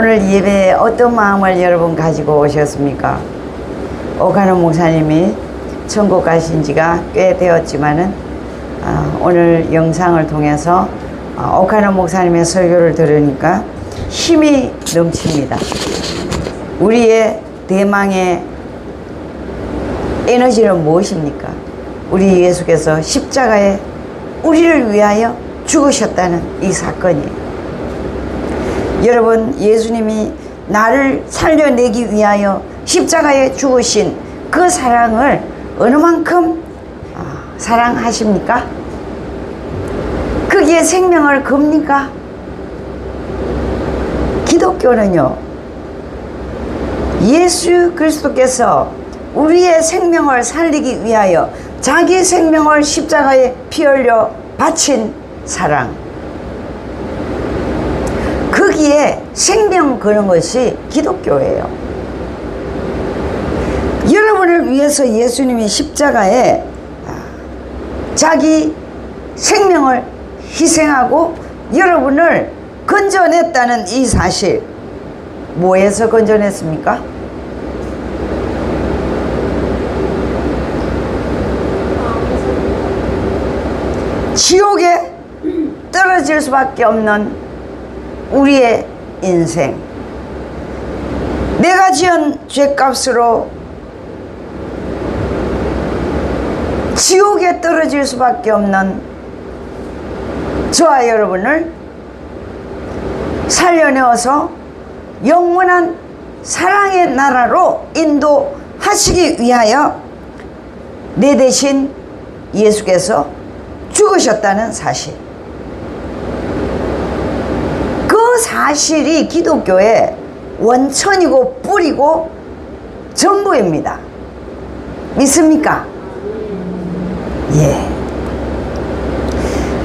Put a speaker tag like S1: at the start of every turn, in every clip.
S1: 오늘 예배에 어떤 마음을 여러분 가지고 오셨습니까? 오카노 목사님이 천국 가신 지가 꽤 되었지만은 오늘 영상을 통해서 오카노 목사님의 설교를 들으니까 힘이 넘칩니다. 우리의 대망의 에너지는 무엇입니까? 우리 예수께서 십자가에 우리를 위하여 죽으셨다는 이 사건이에요. 여러분, 예수님이 나를 살려내기 위하여 십자가에 죽으신 그 사랑을 어느 만큼 사랑하십니까? 거기에 생명을 겁니까? 기독교는요, 예수 그리스도께서 우리의 생명을 살리기 위하여 자기 생명을 십자가에 피 흘려 바친 사랑, 거기에 생명 거는 것이 기독교예요. 여러분을 위해서 예수님이 십자가에 자기 생명을 희생하고 여러분을 건져냈다는 이 사실, 뭐에서 건져냈습니까? 지옥에 떨어질 수밖에 없는 우리의 인생, 내가 지은 죄값으로 지옥에 떨어질 수밖에 없는 저와 여러분을 살려내어서 영원한 사랑의 나라로 인도하시기 위하여 내 대신 예수께서 죽으셨다는 사실, 그 사실이 기독교의 원천이고 뿌리고 전부입니다. 믿습니까? 예.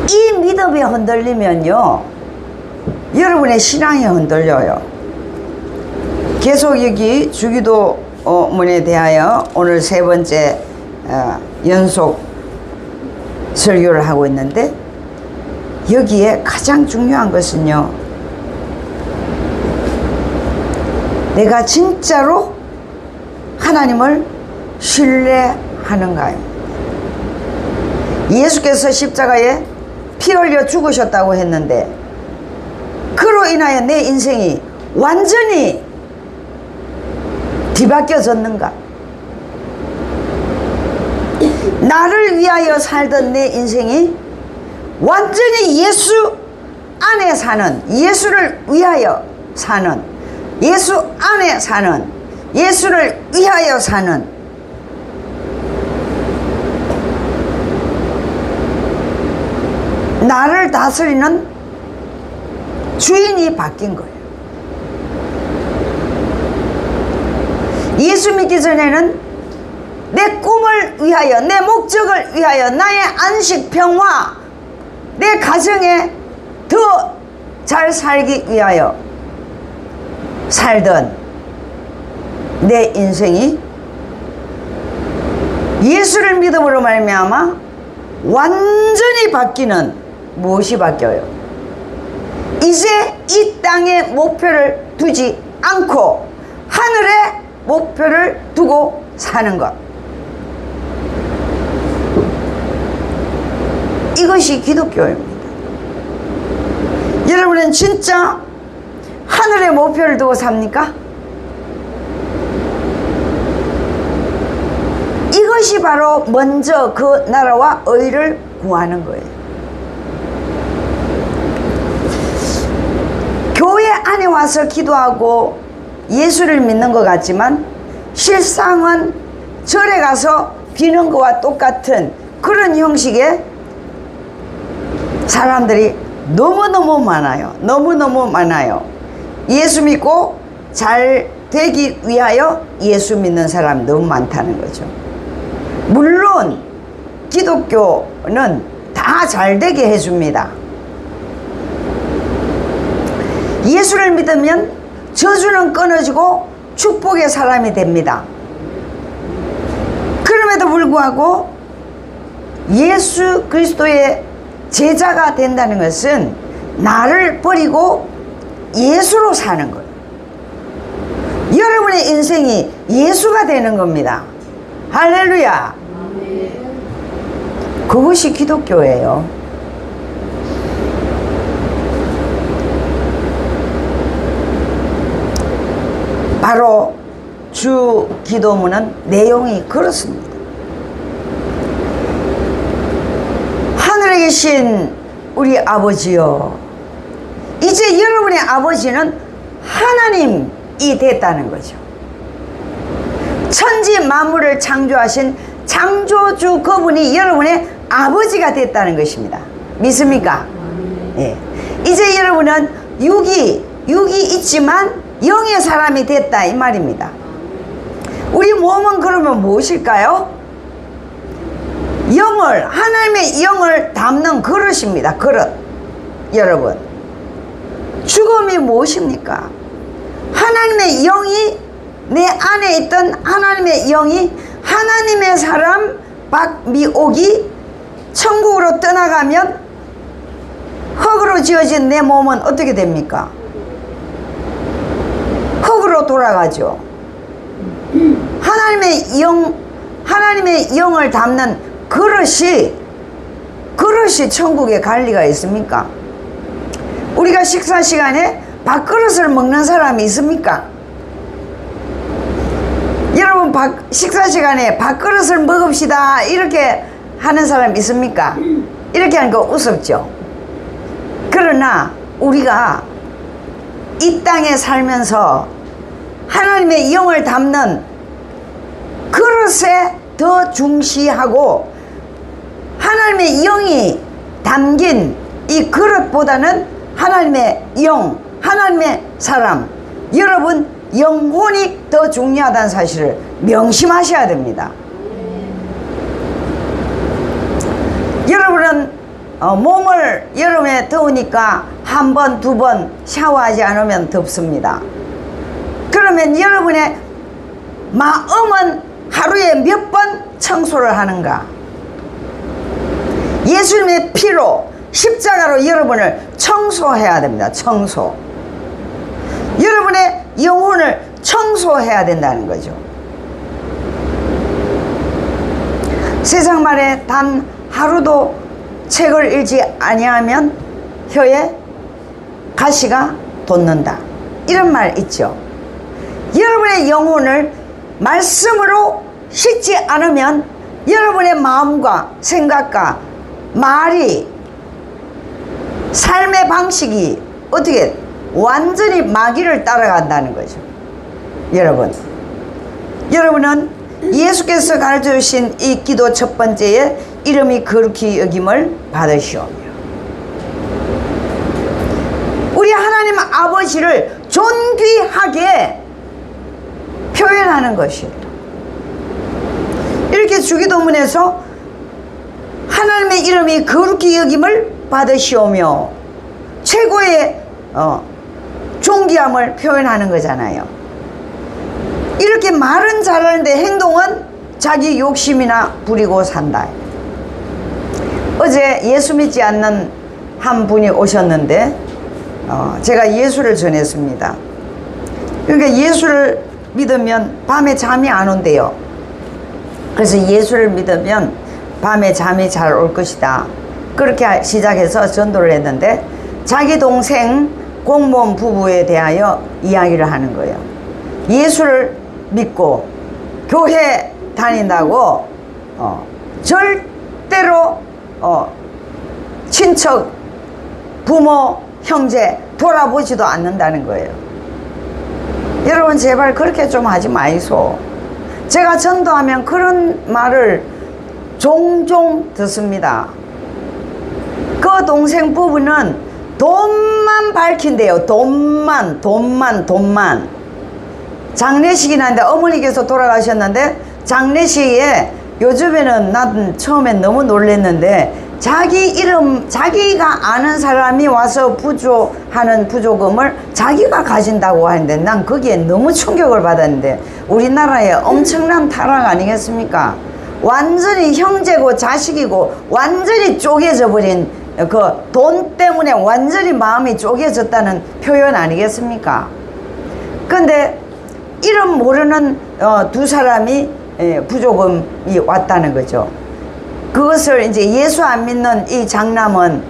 S1: 이 믿음이 흔들리면요, 여러분의 신앙이 흔들려요. 계속 여기 주기도문에 대하여 오늘 세 번째 연속 설교를 하고 있는데, 여기에 가장 중요한 것은요, 내가 진짜로 하나님을 신뢰하는가요? 예수께서 십자가에 피 흘려 죽으셨다고 했는데, 그로 인하여 내 인생이 완전히 뒤바뀌어졌는가? 나를 위하여 살던 내 인생이 완전히 예수 안에 사는, 예수를 위하여 사는, 예수 안에 사는, 예수를 위하여 사는, 나를 다스리는 주인이 바뀐 거예요. 예수 믿기 전에는 내 꿈을 위하여, 내 목적을 위하여, 나의 안식, 평화, 내 가정에 더 잘 살기 위하여 살던 내 인생이 예수를 믿음으로 말미암아 완전히 바뀌는, 무엇이 바뀌어요? 이제 이 땅에 목표를 두지 않고 하늘에 목표를 두고 사는 것, 이것이 기독교입니다. 여러분은 진짜 하늘에 목표를 두고 삽니까? 이것이 바로 먼저 그 나라와 의를 구하는 거예요. 교회 안에 와서 기도하고 예수를 믿는 것 같지만 실상은 절에 가서 비는 것과 똑같은 그런 형식의 사람들이 너무너무 많아요. 너무너무 많아요. 예수 믿고 잘 되기 위하여 예수 믿는 사람 너무 많다는 거죠. 물론 기독교는 다 잘 되게 해줍니다. 예수를 믿으면 저주는 끊어지고 축복의 사람이 됩니다. 그럼에도 불구하고 예수 그리스도의 제자가 된다는 것은 나를 버리고 예수로 사는 거예요. 여러분의 인생이 예수가 되는 겁니다. 할렐루야. 그것이 기독교예요. 바로 주 기도문은 내용이 그렇습니다. 하늘에 계신 우리 아버지요, 이제 여러분의 아버지는 하나님이 됐다는 거죠. 천지 만물을 창조하신 창조주 그분이 여러분의 아버지가 됐다는 것입니다. 믿습니까? 예. 이제 여러분은 육이 있지만 영의 사람이 됐다 이 말입니다. 우리 몸은 그러면 무엇일까요? 영을, 하나님의 영을 담는 그릇입니다. 그릇. 여러분, 죽음이 무엇입니까? 하나님의 영이, 내 안에 있던 하나님의 영이 하나님의 사람 박미옥이 천국으로 떠나가면 흙으로 지어진 내 몸은 어떻게 됩니까? 흙으로 돌아가죠. 하나님의 영을 담는 그릇이 천국에 갈 리가 있습니까? 우리가 식사 시간에 밥그릇을 먹는 사람이 있습니까? 여러분, 식사 시간에 밥그릇을 먹읍시다 이렇게 하는 사람 있습니까? 이렇게 하는 거 우습죠. 그러나 우리가 이 땅에 살면서 하나님의 영을 담는 그릇에 더 중시하고 하나님의 영이 담긴 이 그릇보다는 하나님의 영, 하나님의 사람, 여러분 영혼이 더 중요하다는 사실을 명심하셔야 됩니다. 여러분은 몸을 여름에 더우니까 한 번, 두 번 샤워하지 않으면 덥습니다. 그러면 여러분의 마음은 하루에 몇 번 청소를 하는가? 예수님의 피로 십자가로 여러분을 청소해야 됩니다. 청소. 여러분의 영혼을 청소해야 된다는 거죠. 세상 말에 단 하루도 책을 읽지 아니하면 혀에 가시가 돋는다, 이런 말 있죠. 여러분의 영혼을 말씀으로 씻지 않으면 여러분의 마음과 생각과 말이, 삶의 방식이 어떻게 완전히 마귀를 따라간다는 거죠. 여러분은 예수께서 가르쳐 주신 이 기도 첫 번째에 이름이 거룩히 여김을 받으시오며, 우리 하나님 아버지를 존귀하게 표현하는 것이에요. 이렇게 주기도문에서 하나님의 이름이 거룩히 여김을 받으시오며 최고의 존귀함을 표현하는 거잖아요. 이렇게 말은 잘하는데 행동은 자기 욕심이나 부리고 산다. 어제 예수 믿지 않는 한 분이 오셨는데 제가 예수를 전했습니다. 그러니까 예수를 믿으면 밤에 잠이 안 온대요. 그래서 예수를 믿으면 밤에 잠이 잘 올 것이다, 그렇게 시작해서 전도를 했는데 자기 동생 공무원 부부에 대하여 이야기를 하는 거예요. 예수를 믿고 교회 다닌다고 절대로 친척, 부모, 형제 돌아보지도 않는다는 거예요. 여러분, 제발 그렇게 좀 하지 마이소. 제가 전도하면 그런 말을 종종 듣습니다. 그 동생 부부는 돈만 밝힌대요. 돈만. 장례식이나 하는데 어머니께서 돌아가셨는데 장례식에, 요즘에는 난 처음엔 너무 놀랐는데 자기 이름, 자기가 아는 사람이 와서 부조하는 부조금을 자기가 가진다고 하는데 난 거기에 너무 충격을 받았는데, 우리나라의 엄청난 타락 아니겠습니까? 완전히 형제고 자식이고 완전히 쪼개져 버린, 그 돈 때문에 완전히 마음이 쪼개졌다는 표현 아니겠습니까? 근데 이름 모르는 두 사람이 부조금이 왔다는 거죠. 그것을 이제 예수 안 믿는 이 장남은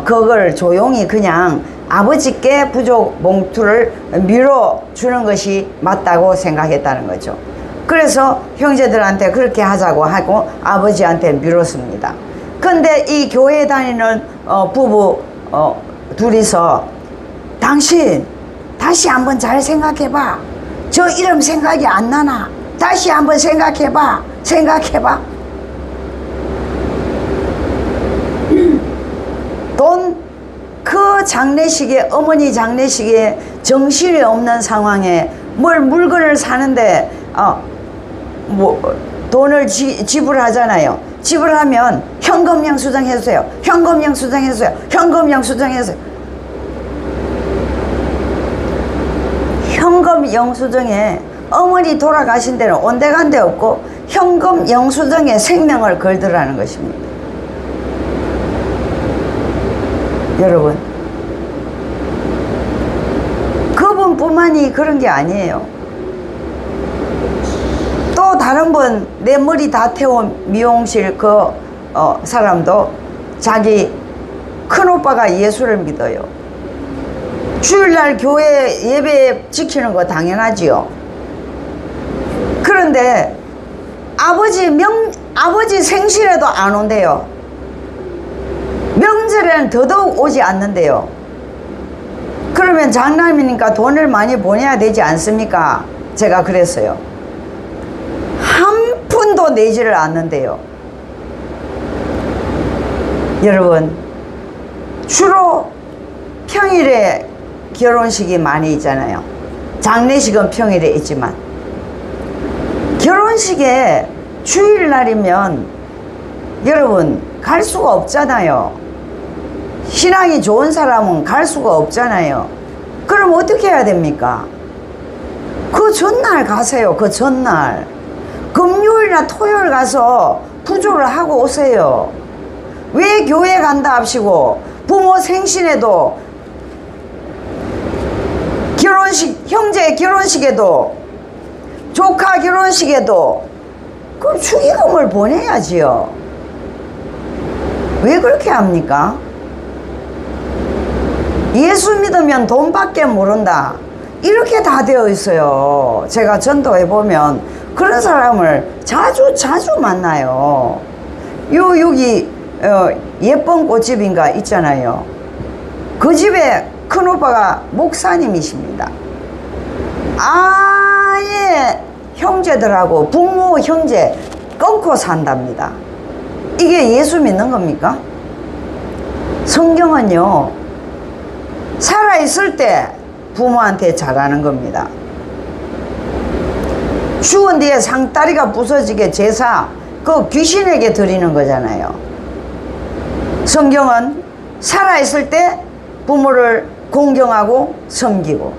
S1: 그걸 조용히 그냥 아버지께 부족 봉투를 밀어주는 것이 맞다고 생각했다는 거죠. 그래서 형제들한테 그렇게 하자고 하고 아버지한테 밀었습니다. 근데 이 교회 다니는 부부 둘이서 당신 다시 한번 잘 생각해봐. 저 이름 생각이 안 나나? 다시 한번 생각해봐. 그 장례식에, 어머니 장례식에 정신이 없는 상황에 물건을 사는데 돈을 지불하잖아요. 지불하면 현금 영수증 현금 영수증에 어머니 돌아가신 데는 온데간데 없고 현금 영수증에 생명을 걸더라는 것입니다. 여러분, 그분뿐만이 그런 게 아니에요. 또 다른 분, 내 머리 다 태운 미용실 그 사람도 자기 큰오빠가 예수를 믿어요. 주일날 교회 예배 지키는 거 당연하지요. 그런데 아버지 생신에도 안 온대요. 명절에는 더더욱 오지 않는데요. 그러면 장남이니까 돈을 많이 보내야 되지 않습니까? 제가 그랬어요. 한 푼도 내지를 않는데요. 여러분, 주로 평일에 결혼식이 많이 있잖아요. 장례식은 평일에 있지만 결혼식에 주일날이면 여러분 갈 수가 없잖아요. 신앙이 좋은 사람은 갈 수가 없잖아요. 그럼 어떻게 해야 됩니까? 그 전날 가세요. 그 전날 금요일이나 토요일 가서 부조를 하고 오세요. 왜 교회 간다 합시고 부모 생신에도 결혼식, 형제 결혼식에도 조카 결혼식에도 그 축의금을 보내야지요. 왜 그렇게 합니까? 예수 믿으면 돈밖에 모른다, 이렇게 다 되어 있어요. 제가 전도해 보면 그런 사람을 자주 만나요. 여기 예쁜 꽃집인가 있잖아요. 그 집에 큰오빠가 목사님이십니다. 아예 형제들하고 부모 형제 끊고 산답니다. 이게 예수 믿는 겁니까? 성경은요, 살아있을 때 부모한테 잘하는 겁니다. 죽은 뒤에 상다리가 부서지게 제사 그 귀신에게 드리는 거잖아요. 성경은 살아있을 때 부모를 공경하고 섬기고,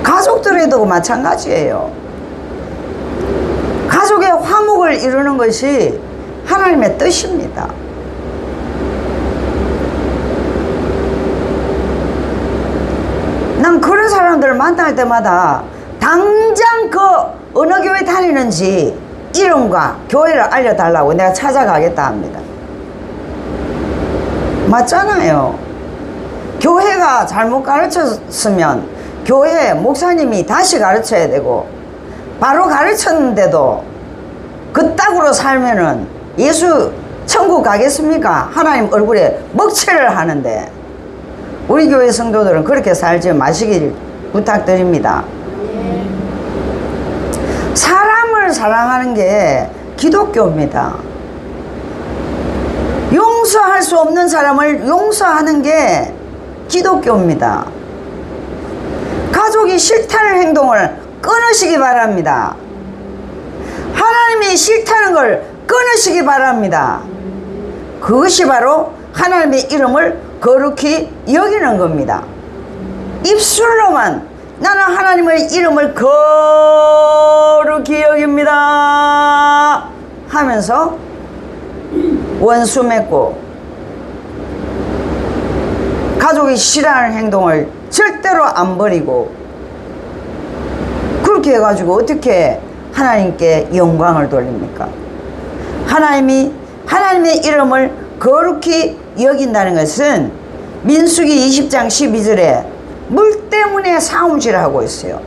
S1: 가족들에도 마찬가지예요. 가족의 화목을 이루는 것이 하나님의 뜻입니다. 난 그런 사람들을 만날 때마다 당장 그 어느 교회 다니는지 이름과 교회를 알려달라고 내가 찾아가겠다 합니다. 맞잖아요. 교회가 잘못 가르쳤으면 교회 목사님이 다시 가르쳐야 되고, 바로 가르쳤는데도 그따구로 살면은 예수 천국 가겠습니까? 하나님 얼굴에 먹칠을 하는데, 우리 교회 성도들은 그렇게 살지 마시길 부탁드립니다. 사람을 사랑하는 게 기독교입니다. 용서할 수 없는 사람을 용서하는 게 기독교입니다. 가족이 싫다는 행동을 끊으시기 바랍니다. 하나님이 싫다는 걸 끊으시기 바랍니다. 그것이 바로 하나님의 이름을 거룩히 여기는 겁니다. 입술로만 나는 하나님의 이름을 거룩히 여깁니다 하면서 원수 맺고, 가족이 싫어하는 행동을 절대로 안 버리고, 그렇게 해가지고 어떻게 하나님께 영광을 돌립니까? 하나님의 이름을 거룩히 여긴다는 것은 민수기 20장 12절에 물 때문에 싸움질하고 있어요.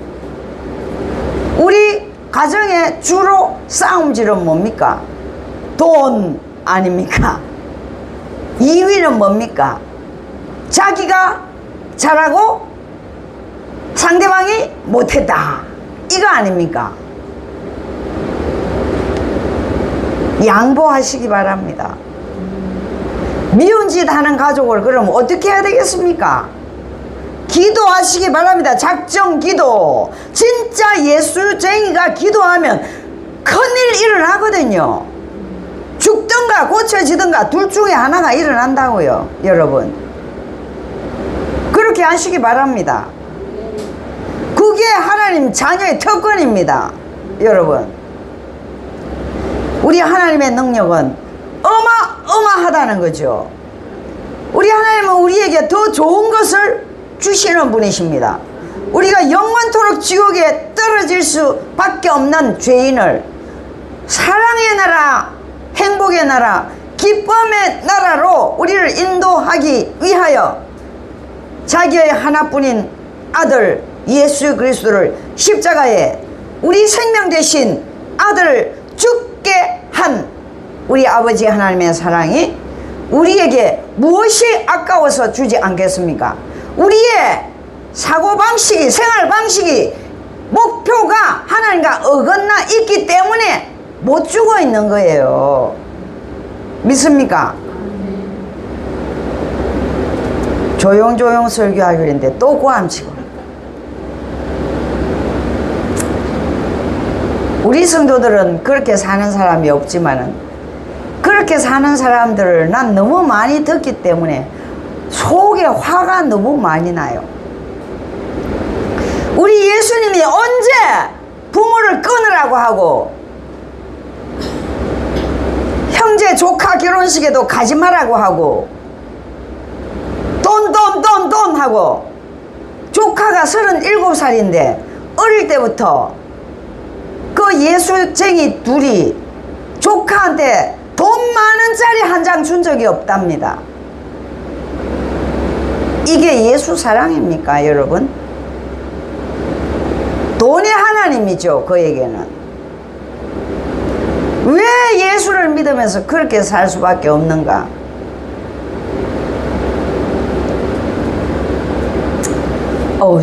S1: 우리 가정의 주로 싸움질은 뭡니까? 돈 아닙니까? 2위는 뭡니까? 자기가 잘하고 상대방이 못했다, 이거 아닙니까? 양보하시기 바랍니다. 미운 짓 하는 가족을 그럼 어떻게 해야 되겠습니까? 기도하시기 바랍니다. 작정 기도. 진짜 예수쟁이가 기도하면 큰일 일어나거든요. 죽든가 고쳐지든가 둘 중에 하나가 일어난다고요, 여러분. 그렇게 하시기 바랍니다. 그게 하나님 자녀의 특권입니다, 여러분. 우리 하나님의 능력은 어마어마하다는 거죠. 우리 하나님은 우리에게 더 좋은 것을 주시는 분이십니다. 우리가 영원토록 지옥에 떨어질 수밖에 없는 죄인을 사랑의 나라, 행복의 나라, 기쁨의 나라로 우리를 인도하기 위하여 자기의 하나뿐인 아들 예수 그리스도를 십자가에 우리 생명 대신 아들을 죽게 한 우리 아버지 하나님의 사랑이 우리에게 무엇이 아까워서 주지 않겠습니까? 우리의 사고방식이, 생활방식이, 목표가 하나님과 어긋나 있기 때문에 못 주고 있는 거예요. 믿습니까? 조용조용 설교하기로 했는데 또 고함치고. 우리 성도들은 그렇게 사는 사람이 없지만은 그렇게 사는 사람들을 난 너무 많이 듣기 때문에 속에 화가 너무 많이 나요. 우리 예수님이 언제 부모를 끊으라고 하고 형제 조카 결혼식에도 가지 말라고 하고 돈 하고 조카가 37살인데 어릴 때부터 그 예수쟁이 둘이 조카한테 돈 만원짜리 한 장 준 적이 없답니다. 이게 예수 사랑입니까, 여러분? 돈이 하나님이죠, 그에게는. 왜 예수를 믿으면서 그렇게 살 수밖에 없는가?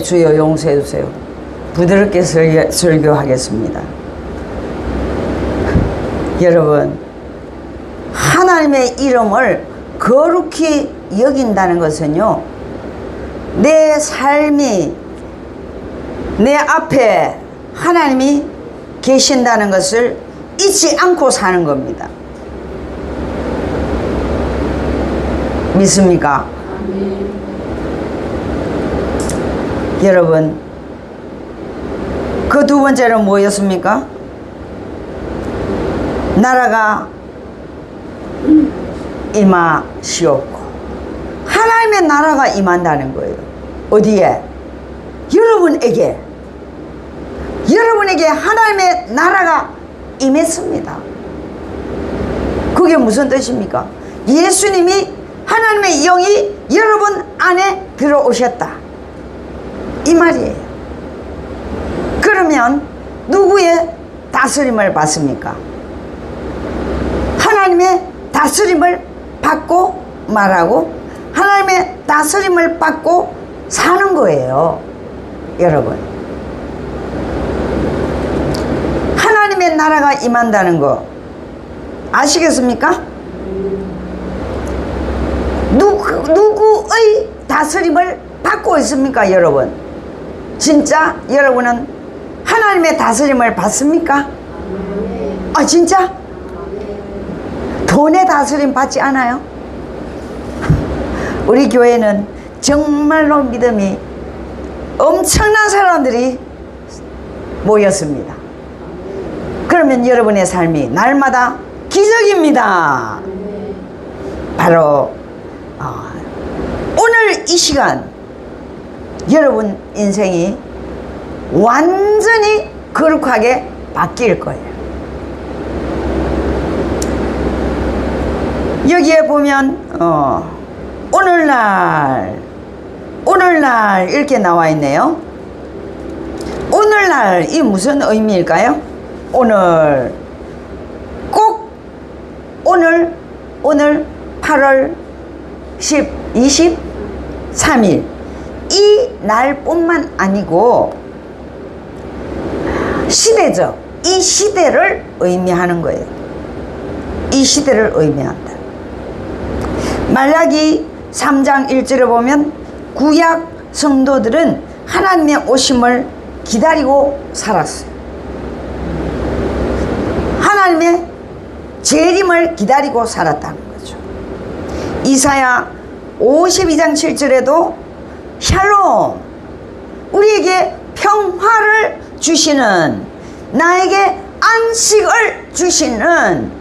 S1: 주여 용서해 주세요. 부드럽게 설교하겠습니다. 여러분, 하나님의 이름을 거룩히 여긴다는 것은요, 내 삶이, 내 앞에 하나님이 계신다는 것을 잊지 않고 사는 겁니다. 믿습니까? 여러분, 그 두 번째는 뭐였습니까? 나라가 임하시옵고. 하나님의 나라가 임한다는 거예요. 어디에? 여러분에게 하나님의 나라가 임했습니다. 그게 무슨 뜻입니까? 예수님이, 하나님의 영이 여러분 안에 들어오셨다, 이 말이에요. 그러면 누구의 다스림을 받습니까? 하나님의 다스림을 받고 말하고 하나님의 다스림을 받고 사는 거예요, 여러분. 하나님의 나라가 임한다는 거 아시겠습니까? 누구의 다스림을 받고 있습니까, 여러분? 진짜 여러분은 하나님의 다스림을 받습니까? 아, 진짜? 돈의 다스림 받지 않아요? 우리 교회는 정말로 믿음이 엄청난 사람들이 모였습니다. 그러면 여러분의 삶이 날마다 기적입니다. 바로 오늘 이 시간 여러분 인생이 완전히 거룩하게 바뀔 거예요. 여기에 보면 오늘날 이렇게 나와 있네요. 오늘날 이 무슨 의미일까요? 오늘 꼭 오늘 8월 23일 이 날뿐만 아니고 시대적 이 시대를 의미하는 거예요. 이 시대를 의미한다. 말라기 3장 1절에 보면 구약 성도들은 하나님의 오심을 기다리고 살았어요. 하나님의 재림을 기다리고 살았다는 거죠. 이사야 52장 7절에도 샬롬, 우리에게 평화를 주시는, 나에게 안식을 주시는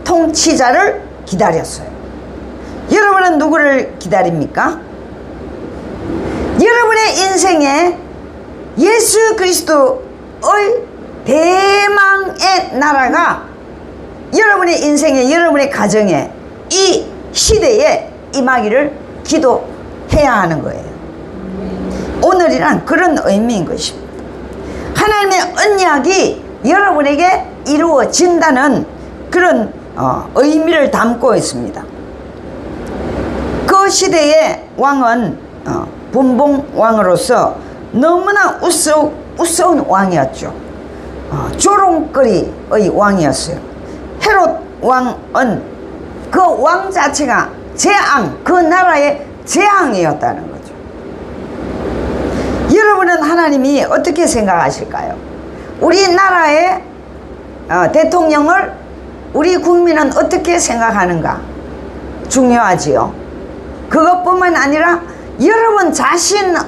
S1: 통치자를 기다렸어요. 여러분은 누구를 기다립니까? 여러분의 인생에 예수 그리스도의 대망의 나라가 여러분의 인생에, 여러분의 가정에, 이 시대에 임하기를 기도해야 하는 거예요. 오늘이란 그런 의미인 것입니다. 하나님의 언약이 여러분에게 이루어진다는 그런 의미를 담고 있습니다. 그 시대의 왕은 분봉왕으로서 너무나 우스운 왕이었죠. 조롱거리의 왕이었어요. 헤롯 왕은 그 왕 자체가 재앙, 그 나라의 재앙이었다는 거죠. 여러분은 하나님이 어떻게 생각하실까요? 우리나라의 대통령을 우리 국민은 어떻게 생각하는가 중요하지요. 그것뿐만 아니라 여러분 자신은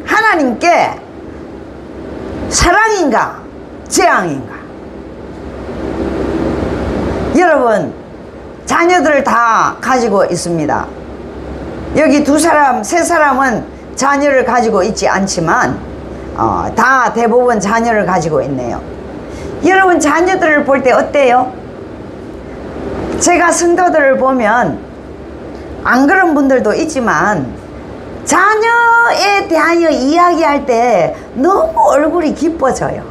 S1: 하나님께 사랑인가 재앙인가? 여러분 자녀들을 다 가지고 있습니다. 여기 2사람 3사람은 자녀를 가지고 있지 않지만 다 대부분 자녀를 가지고 있네요. 여러분 자녀들을 볼 때 어때요? 제가 성도들을 보면 안 그런 분들도 있지만 자녀에 대하여 이야기할 때 너무 얼굴이 기뻐져요.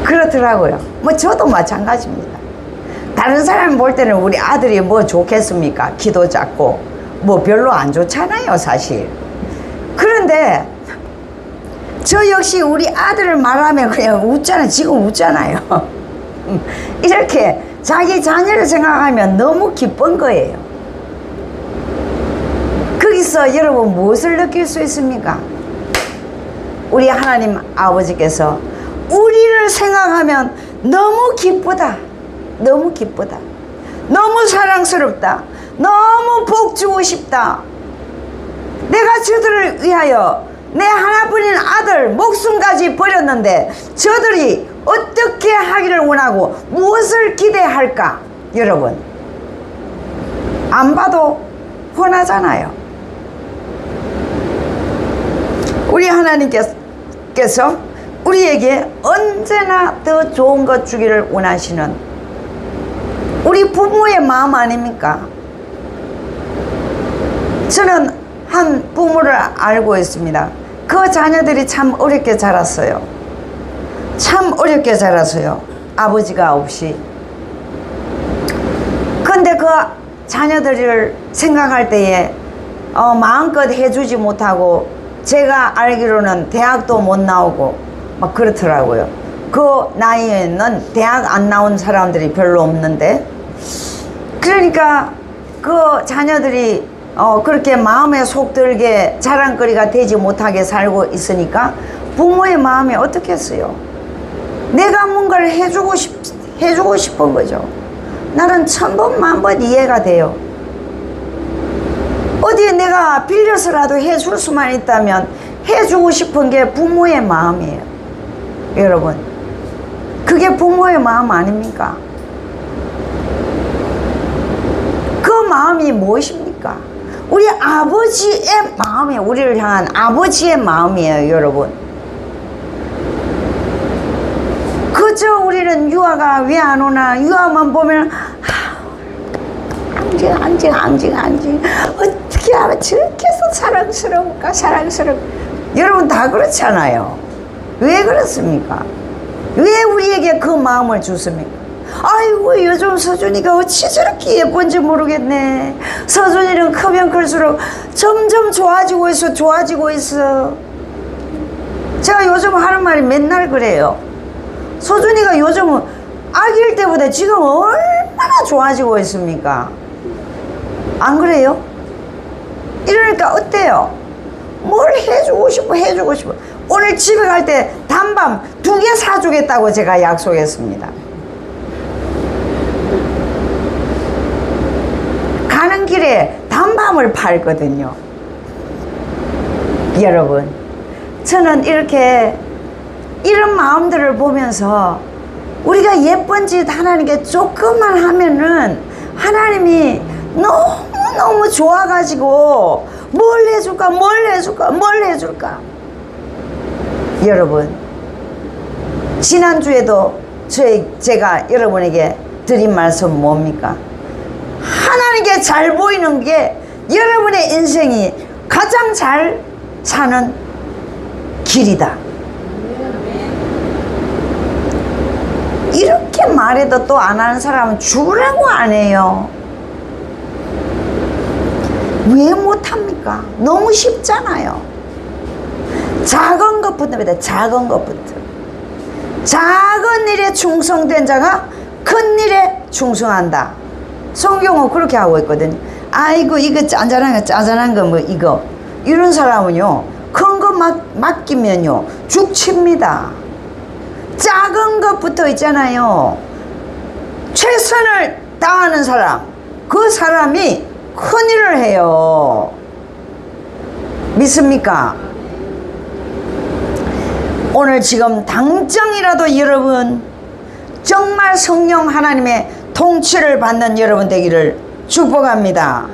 S1: 그렇더라고요. 뭐 저도 마찬가지입니다. 다른 사람 볼 때는 우리 아들이 뭐 좋겠습니까? 키도 작고 뭐 별로 안 좋잖아요 사실. 그런데 저 역시 우리 아들을 말하면 그냥 웃잖아요. 지금 웃잖아요. 이렇게 자기 자녀를 생각하면 너무 기쁜 거예요. 거기서 여러분 무엇을 느낄 수 있습니까? 우리 하나님 아버지께서 우리를 생각하면 너무 기쁘다, 너무 기쁘다, 너무 사랑스럽다, 너무 복 주고 싶다. 내가 저들을 위하여 내 하나뿐인 아들 목숨까지 버렸는데 저들이 어떻게 하기를 원하고 무엇을 기대할까? 여러분 안 봐도 뻔하잖아요. 우리 하나님께서 우리에게 언제나 더 좋은 것 주기를 원하시는 우리 부모의 마음 아닙니까? 저는 한 부모를 알고 있습니다. 그 자녀들이 참 어렵게 자랐어요. 참 어렵게 자랐어요. 아버지가 없이. 근데 그 자녀들을 생각할 때에 마음껏 해주지 못하고 제가 알기로는 대학도 못 나오고 막 그렇더라고요. 그 나이에는 대학 안 나온 사람들이 별로 없는데, 그러니까 그 자녀들이 그렇게 마음에 속 들게 자랑거리가 되지 못하게 살고 있으니까 부모의 마음이 어떻겠어요? 내가 뭔가를 해주고 싶은 거죠. 나는 1000번 1000번 이해가 돼요. 어디에 내가 빌려서라도 해줄 수만 있다면 해주고 싶은 게 부모의 마음이에요. 여러분 그게 부모의 마음 아닙니까? 그 마음이 무엇입니까? 우리 아버지의 마음이, 우리를 향한 아버지의 마음이에요. 여러분 어쩌 우리는 유아가 왜 안 오나? 유아만 보면 앙징 어떻게 하면 저렇게 사랑스러울까? 여러분 다 그렇잖아요. 왜 그렇습니까? 왜 우리에게 그 마음을 주십니까? 아이고 요즘 서준이가 어찌 저렇게 예쁜지 모르겠네. 서준이는 크면 클수록 점점 좋아지고 있어. 제가 요즘 하는 말이 맨날 그래요. 서준이가 요즘은 아기일 때보다 지금 얼마나 좋아지고 있습니까? 안 그래요? 이러니까 어때요? 뭘 해주고 싶어. 오늘 집에 갈 때 단밤 2개 사주겠다고 제가 약속했습니다. 가는 길에 단밤을 팔거든요. 여러분, 저는 이렇게 이런 마음들을 보면서 우리가 예쁜 짓 하나님께 조금만 하면은 하나님이 너무 좋아가지고 뭘 해줄까? 여러분, 지난주에도 제가 여러분에게 드린 말씀 뭡니까? 하나님께 잘 보이는 게 여러분의 인생이 가장 잘 사는 길이다. 이렇게 말해도 또 안 하는 사람은 죽으라고 안 해요. 왜 못합니까? 너무 쉽잖아요. 작은 것부터 작은 일에 충성된 자가 큰 일에 충성한다. 성경은 그렇게 하고 있거든요. 아이고 이거 짜잘한 거 뭐 이거 이런 사람은요 큰 거 맡기면요 죽칩니다. 작은 것부터 있잖아요. 최선을 다하는 사람, 그 사람이 큰일을 해요. 믿습니까? 오늘 지금 당장이라도 여러분 정말 성령 하나님의 통치를 받는 여러분 되기를 축복합니다.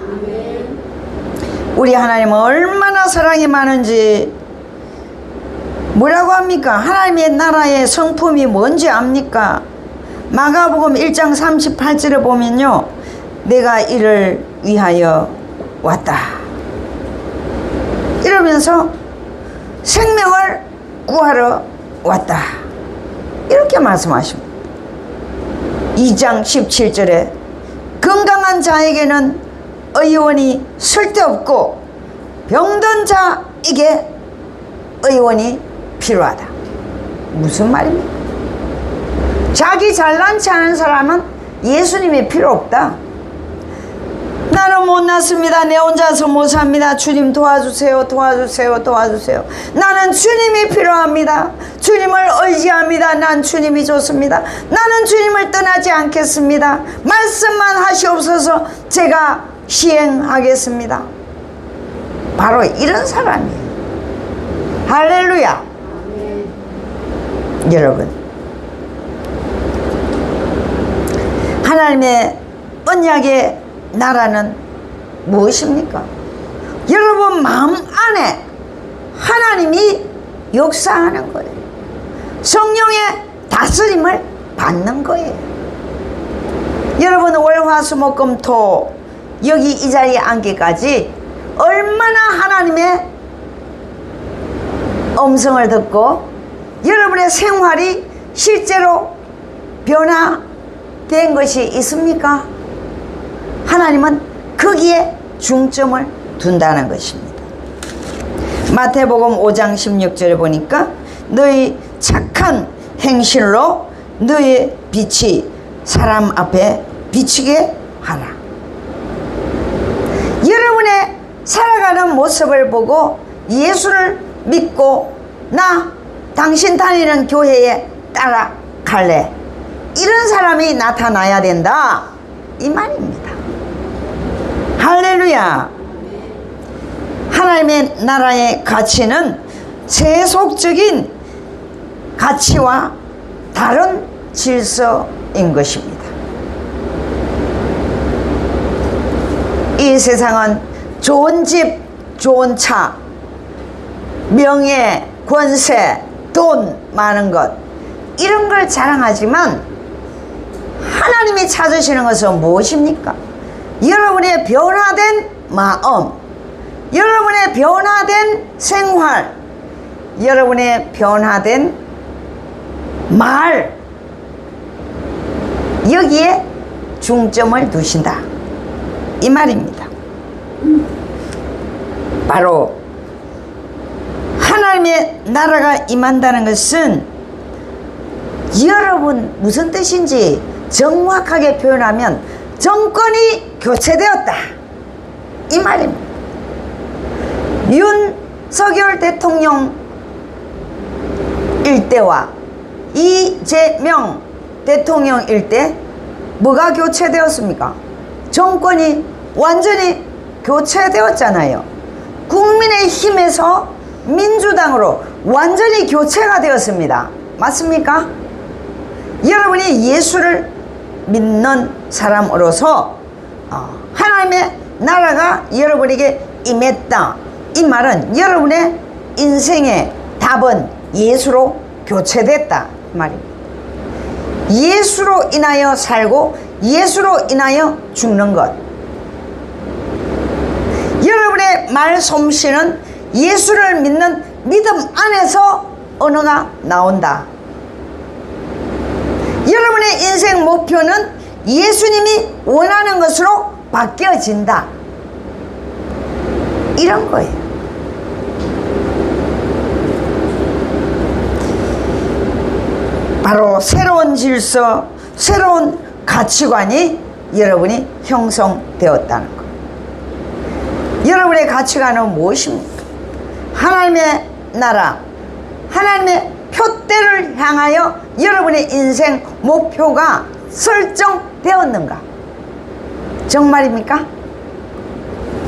S1: 우리 하나님은 얼마나 사랑이 많은지 뭐라고 합니까? 하나님의 나라의 성품이 뭔지 압니까? 마가복음 1장 38절에 보면요, 내가 이를 위하여 왔다 이러면서 생명을 구하러 왔다 이렇게 말씀하십니다. 2장 17절에 건강한 자에게는 의원이 쓸데없고 병든 자에게 의원이 필요하다. 무슨 말입니까? 자기 잘난 체 하는 사람은 예수님이 필요 없다. 나는 못났습니다. 내 혼자서 못 삽니다. 주님 도와주세요. 나는 주님이 필요합니다. 주님을 의지합니다. 난 주님이 좋습니다. 나는 주님을 떠나지 않겠습니다. 말씀만 하시옵소서. 제가 시행하겠습니다. 바로 이런 사람이에요. 할렐루야. 여러분, 하나님의 언약의 나라는 무엇입니까? 여러분 마음 안에 하나님이 역사하는 거예요. 성령의 다스림을 받는 거예요. 여러분 월화수목금토 여기 이 자리에 앉기까지 얼마나 하나님의 음성을 듣고 여러분의 생활이 실제로 변화된 것이 있습니까? 하나님은 거기에 중점을 둔다는 것입니다. 마태복음 5장 16절에 보니까 너희 착한 행실로 너희 빛이 사람 앞에 비치게 하라. 여러분의 살아가는 모습을 보고 예수를 믿고 나 당신 다니는 교회에 따라갈래, 이런 사람이 나타나야 된다 이 말입니다. 할렐루야. 하나님의 나라의 가치는 세속적인 가치와 다른 질서인 것입니다. 이 세상은 좋은 집, 좋은 차, 명예, 권세, 돈 많은 것, 이런 걸 자랑하지만 하나님이 찾으시는 것은 무엇입니까? 여러분의 변화된 마음, 여러분의 변화된 생활, 여러분의 변화된 말, 여기에 중점을 두신다 이 말입니다. 바로 하나님의 나라가 임한다는 것은 여러분 무슨 뜻인지 정확하게 표현하면 정권이 교체되었다 이 말입니다. 윤석열 대통령 일때와 이재명 대통령 일때 뭐가 교체되었습니까? 정권이 완전히 교체되었잖아요. 국민의힘에서 민주당으로 완전히 교체가 되었습니다. 맞습니까? 여러분이 예수를 믿는 사람으로서 하나님의 나라가 여러분에게 임했다 이 말은 여러분의 인생의 답은 예수로 교체됐다 말입니다. 예수로 인하여 살고 예수로 인하여 죽는 것, 여러분의 말솜씨는 예수를 믿는 믿음 안에서 언어가 나온다. 여러분의 인생 목표는 예수님이 원하는 것으로 바뀌어진다 이런 거예요. 바로 새로운 질서, 새로운 가치관이 여러분이 형성되었다는 것. 여러분의 가치관은 무엇입니까? 하나님의 나라, 하나님의 표대를 향하여 여러분의 인생 목표가 설정되었는가? 정말입니까?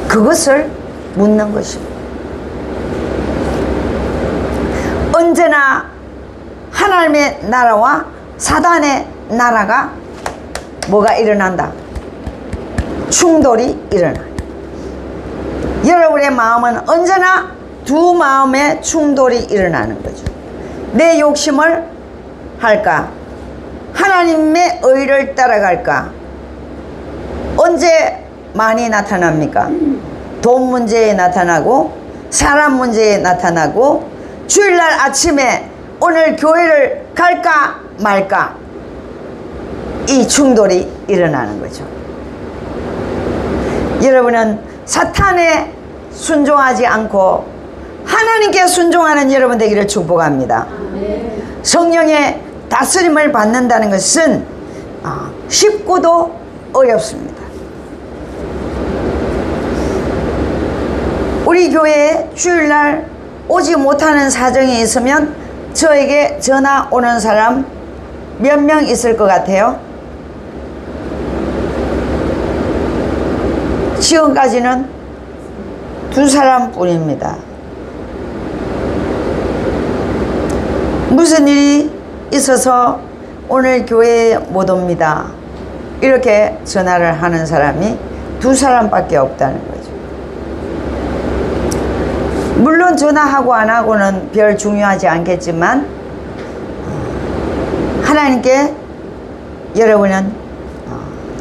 S1: 그것을 묻는 것입니다. 언제나 하나님의 나라와 사단의 나라가 뭐가 일어난다? 충돌이 일어나. 여러분의 마음은 언제나 두 마음의 충돌이 일어나는 거죠. 내 욕심을 할까? 하나님의 의를 따라갈까? 언제 많이 나타납니까? 돈 문제에 나타나고 사람 문제에 나타나고 주일날 아침에 오늘 교회를 갈까 말까 이 충돌이 일어나는 거죠. 여러분은 사탄에 순종하지 않고 하나님께 순종하는 여러분 되기를 축복합니다. 성령의 다스림을 받는다는 것은 쉽고도 어렵습니다. 우리 교회에 주일날 오지 못하는 사정이 있으면 저에게 전화 오는 사람 몇 명 있을 것 같아요? 지금까지는 2사람 뿐입니다. 무슨 일이 있어서 오늘 교회에 못 옵니다. 이렇게 전화를 하는 사람이 2사람밖에 없다는 거죠. 물론 전화하고 안 하고는 별 중요하지 않겠지만 하나님께 여러분은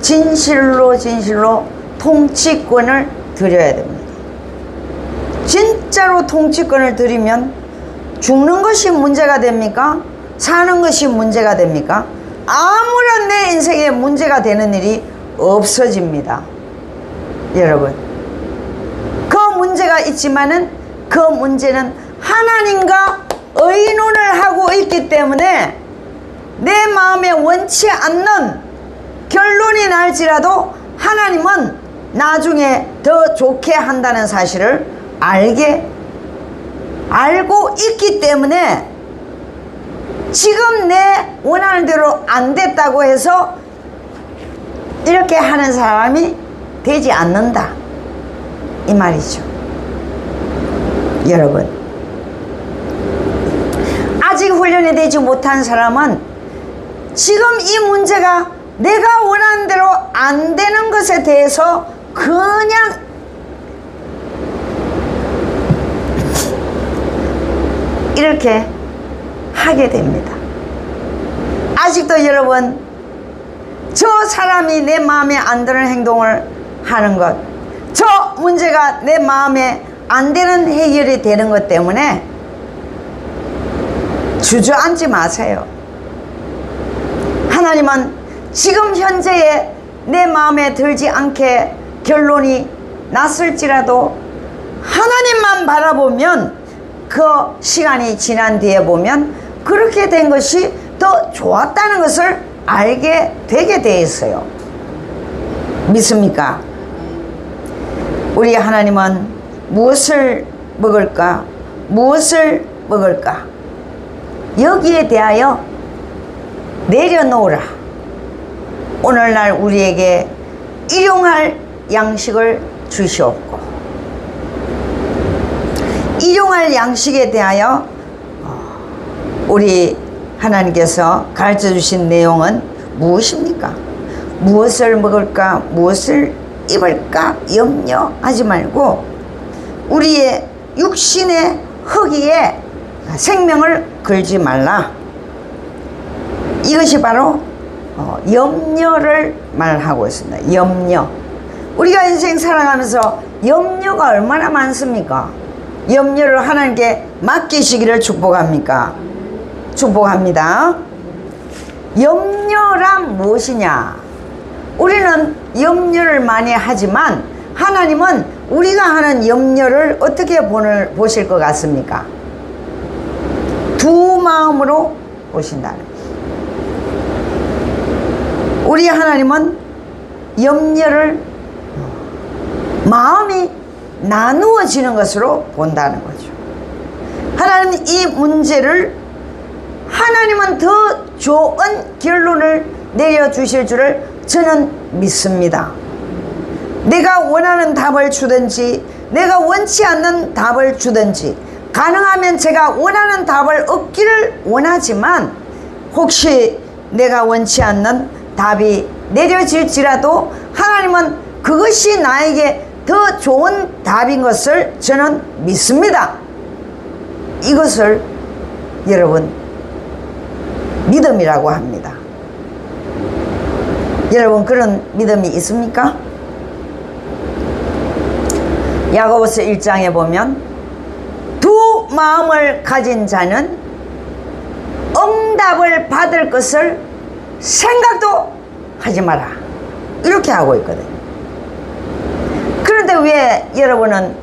S1: 진실로 통치권을 드려야 됩니다. 진짜로 통치권을 드리면 죽는 것이 문제가 됩니까? 사는 것이 문제가 됩니까? 아무런 내 인생에 문제가 되는 일이 없어집니다. 여러분, 그 문제가 있지만은 그 문제는 하나님과 의논을 하고 있기 때문에 내 마음에 원치 않는 결론이 날지라도 하나님은 나중에 더 좋게 한다는 사실을 알고 있기 때문에 지금 내 원하는 대로 안 됐다고 해서 이렇게 하는 사람이 되지 않는다 이 말이죠. 여러분, 아직 훈련이 되지 못한 사람은 지금 이 문제가 내가 원하는 대로 안 되는 것에 대해서 그냥 이렇게 하게 됩니다. 아직도 여러분, 저 사람이 내 마음에 안 드는 행동을 하는 것, 저 문제가 내 마음에 안 되는 해결이 되는 것 때문에 주저앉지 마세요. 하나님은 지금 현재의 내 마음에 들지 않게 결론이 났을지라도 하나님만 바라보면 그 시간이 지난 뒤에 보면 그렇게 된 것이 더 좋았다는 것을 알게 되게 돼 있어요. 믿습니까? 우리 하나님은 무엇을 먹을까? 무엇을 먹을까? 여기에 대하여 내려놓으라. 오늘날 우리에게 일용할 양식을 주시옵고, 일용할 양식에 대하여 우리 하나님께서 가르쳐 주신 내용은 무엇입니까? 무엇을 먹을까? 무엇을 입을까? 염려하지 말고 우리의 육신의 허기에 생명을 걸지 말라. 이것이 바로 염려를 말하고 있습니다. 염려. 우리가 인생 살아가면서 염려가 얼마나 많습니까? 염려를 하나님께 맡기시기를 축복합니까? 축복합니다. 염려란 무엇이냐? 우리는 염려를 많이 하지만 하나님은 우리가 하는 염려를 어떻게 보실 것 같습니까? 두 마음으로 보신다는 거예요. 우리 하나님은 염려를 마음이 나누어지는 것으로 본다는 거죠. 하나님 이 문제를 하나님은 더 좋은 결론을 내려주실 줄을 저는 믿습니다. 내가 원하는 답을 주든지 내가 원치 않는 답을 주든지 가능하면 제가 원하는 답을 얻기를 원하지만 혹시 내가 원치 않는 답이 내려질지라도 하나님은 그것이 나에게 더 좋은 답인 것을 저는 믿습니다. 이것을 여러분 믿음이라고 합니다. 여러분 그런 믿음이 있습니까? 야고보서 1장에 보면 두 마음을 가진 자는 응답을 받을 것을 생각도 하지 마라. 이렇게 하고 있거든요. 그런데 왜 여러분은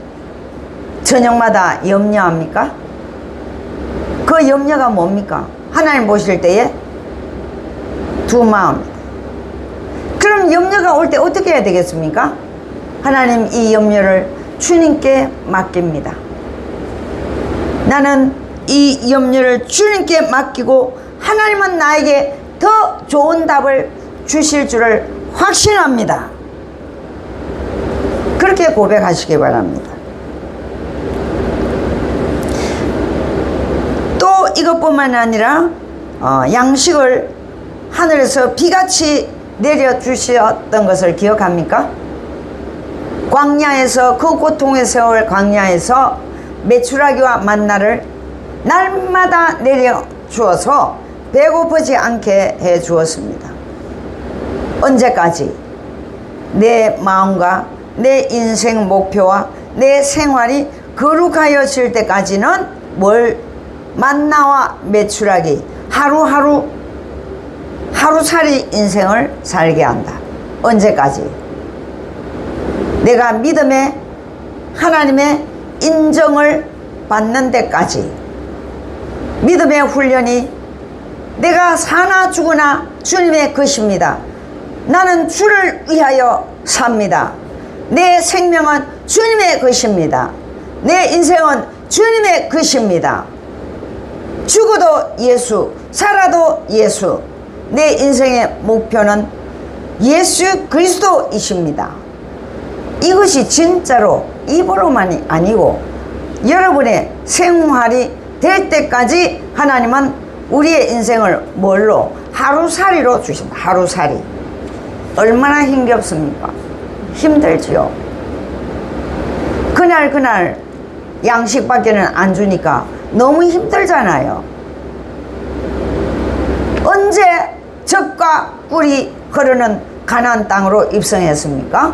S1: 저녁마다 염려합니까? 그 염려가 뭡니까? 하나님 보실 때에 두 마음. 그럼 염려가 올 때 어떻게 해야 되겠습니까? 하나님 이 염려를 주님께 맡깁니다. 나는 이 염려를 주님께 맡기고 하나님은 나에게 더 좋은 답을 주실 줄을 확신합니다. 그렇게 고백하시기 바랍니다. 또 이것뿐만 아니라 양식을 하늘에서 비같이 내려주셨던 것을 기억합니까? 광야에서 그 고통의 세월 광야에서 메추라기와 만나를 날마다 내려주어서 배고프지 않게 해 주었습니다. 언제까지? 내 마음과 내 인생 목표와 내 생활이 거룩하여질 때까지는 뭘 만나와 메추라기 하루살이 인생을 살게 한다. 언제까지? 내가 믿음의 하나님의 인정을 받는 데까지. 믿음의 훈련이 내가 사나 죽으나 주님의 것입니다. 나는 주를 위하여 삽니다. 내 생명은 주님의 것입니다. 내 인생은 주님의 것입니다. 죽어도 예수, 살아도 예수. 내 인생의 목표는 예수 그리스도이십니다. 이것이 진짜로 입으로만이 아니고 여러분의 생활이 될 때까지 하나님은 우리의 인생을 뭘로? 하루살이로 주신다. 하루살이. 얼마나 힘겹습니까? 힘들지요. 그날 양식밖에는 안 주니까 너무 힘들잖아요. 언제 젖과 꿀이 흐르는 가나안 땅으로 입성했습니까?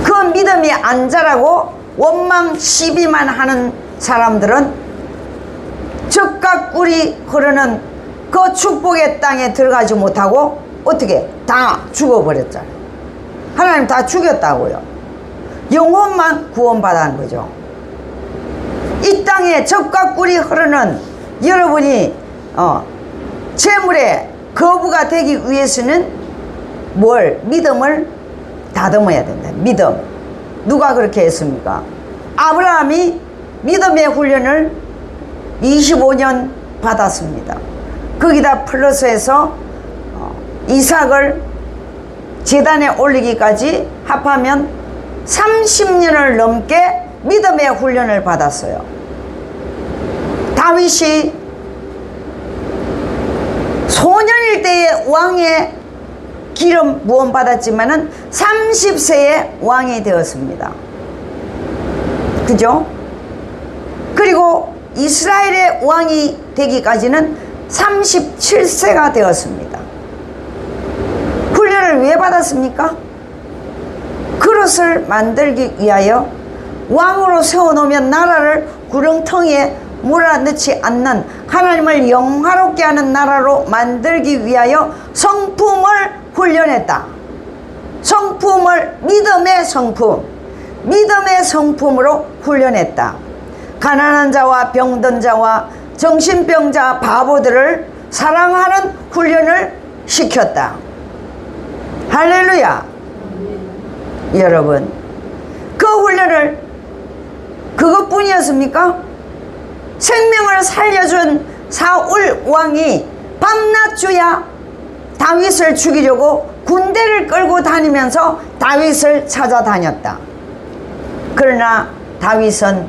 S1: 그 믿음이 안 자라고 원망 시비만 하는 사람들은 젖과 꿀이 흐르는 그 축복의 땅에 들어가지 못하고 어떻게 다 죽어버렸잖아요. 하나님 다 죽였다고요. 영혼만 구원받은 거죠. 이 땅에 젖과 꿀이 흐르는 여러분이 재물의 거부가 되기 위해서는 뭘? 믿음을 다듬어야 된다. 믿음. 누가 그렇게 했습니까? 아브라함이 믿음의 훈련을 25년 받았습니다. 거기다 플러스해서 이삭을 제단에 올리기까지 합하면 30년을 넘게 믿음의 훈련을 받았어요. 다윗이 소년일 때에 왕의 기름 부음 받았지만은 30세에 왕이 되었습니다. 그죠? 그리고 이스라엘의 왕이 되기까지는 37세가 되었습니다. 훈련을 왜 받았습니까? 그릇을 만들기 위하여 왕으로 세워놓으면 나라를 구렁텅이에 몰아넣지 않는 하나님을 영화롭게 하는 나라로 만들기 위하여 성품을 훈련했다. 성품을 믿음의 성품, 믿음의 성품으로 훈련했다. 가난한 자와 병든 자와 정신병자 바보들을 사랑하는 훈련을 시켰다. 할렐루야. 여러분, 그 훈련을 그것뿐이었습니까? 생명을 살려준 사울 왕이 밤낮주야 다윗을 죽이려고 군대를 끌고 다니면서 다윗을 찾아다녔다. 그러나 다윗은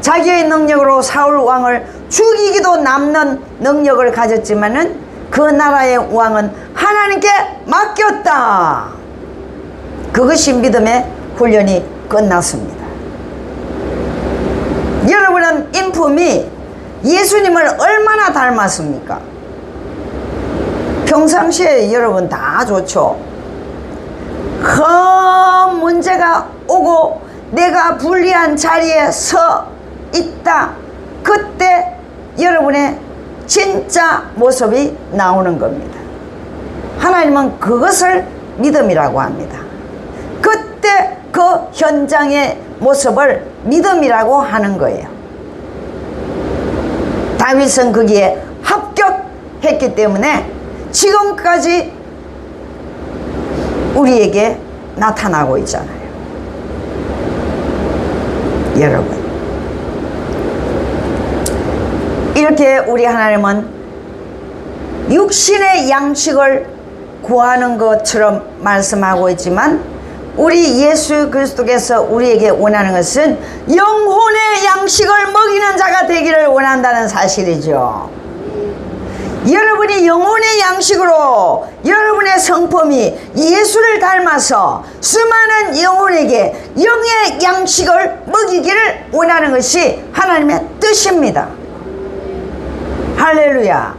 S1: 자기의 능력으로 사울 왕을 죽이기도 남는 능력을 가졌지만은 그 나라의 왕은 하나님께 맡겼다. 그것이 믿음의 훈련이 끝났습니다. 여러분은 인품이 예수님을 얼마나 닮았습니까? 평상시에 여러분 다 좋죠. 큰 문제가 오고 내가 불리한 자리에 서 있다. 그때 여러분의 진짜 모습이 나오는 겁니다. 하나님은 그것을 믿음이라고 합니다. 그때 그 현장의 모습을 믿음이라고 하는 거예요. 다윗은 거기에 합격했기 때문에 지금까지 우리에게 나타나고 있잖아요. 여러분, 이렇게 우리 하나님은 육신의 양식을 구하는 것처럼 말씀하고 있지만 우리 예수 그리스도께서 우리에게 원하는 것은 영혼의 양식을 먹이는 자가 되기를 원한다는 사실이죠. 여러분이 영혼의 양식으로 여러분의 성품이 예수를 닮아서 수많은 영혼에게 영의 양식을 먹이기를 원하는 것이 하나님의 뜻입니다. 할렐루야.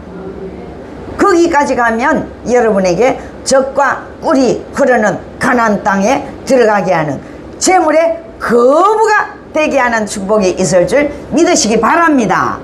S1: 거기까지 가면 여러분에게 젖과 꿀이 흐르는 가나안 땅에 들어가게 하는 재물의 거부가 되게 하는 축복이 있을 줄 믿으시기 바랍니다.